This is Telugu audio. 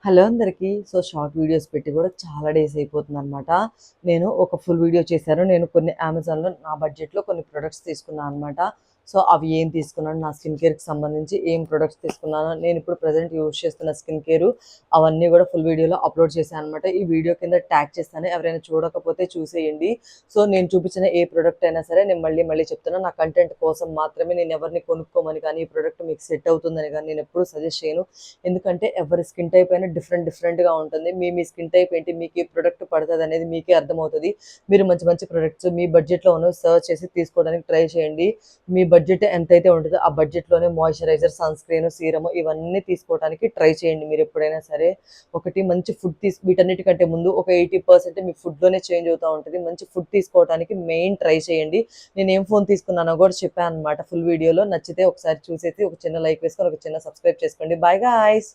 హలో అందరికీ. షార్ట్ వీడియోస్ పెట్టి కూడా చాలా డేస్ అయిపోతుందనమాట. నేను ఒక ఫుల్ వీడియో చేశాను. నేను కొన్ని అమెజాన్‌లో నా బడ్జెట్‌లో కొన్ని ప్రొడక్ట్స్ తీసుకున్నాను అనమాట. అవి ఏం తీసుకున్నాను, నా స్కిన్ కేర్‌కి సంబంధించి ఏం ప్రొడక్ట్స్ తీసుకున్నాను, నేనిప్పుడు ప్రెజెంట్ యూజ్ చేస్తున్న స్కిన్ కేరు అవన్నీ కూడా ఫుల్ వీడియోలో అప్‌లోడ్ చేశాను అనమాట. ఈ వీడియో కింద ట్యాగ్ చేస్తాను. ఎవరైనా చూడకపోతే చూసేయండి. నేను చూపించిన ఏ ప్రొడక్ట్ అయినా సరే నేను మళ్ళీ మళ్ళీ చెప్తున్నా. నా కంటెంట్ కోసం మాత్రమే, నేను ఎవరిని కొనుక్కోమని కానీ, ఈ ప్రొడక్ట్ మీకు సెట్ అవుతుందని కానీ నేను ఎప్పుడూ సజెస్ట్ చేయను. ఎందుకంటే ఎవరి స్కిన్ టైప్ అయినా డిఫరెంట్‌గా ఉంటుంది. మీ స్కిన్ టైప్ ఏంటి, మీకు ఏ ప్రొడక్ట్ పడతదనేది మీకే అర్థమవుతది. మీరు మంచి మంచి ప్రొడక్ట్స్ మీ బడ్జెట్‌లో ఉన్నవి సెర్చ్ చేసి తీసుకోవడానికి ట్రై చేయండి. మీ బడ్జెట్ ఎంతైతే ఉంటదో ఆ బడ్జెట్‌లోనే మాయిశ్చరైజర్, సన్ స్క్రీన్, సీరమ్ ఇవన్నీ తీసుకోవడానికి ట్రై చేయండి మీరెప్పుడైనా సరే. ఒకటి మంచి ఫుడ్ వీటన్నిటికంటే ముందు ఒక 80% మీ ఫుడ్‌లోనే చేంజ్ అవుతా ఉంటది. మంచి ఫుడ్ తీసుకోవడానికి మెయిన్ ట్రై చేయండి. నేనేం ఫోన్ తీసుకున్నానో కూడా చెప్పాననమాట ఫుల్ వీడియోలో. నచ్చితే ఒకసారి చూసేసి ఒక చిన్న లైక్ వేసుకొని, ఒక చిన్న సబ్స్క్రైబ్ చేసుకోండి. Bye guys.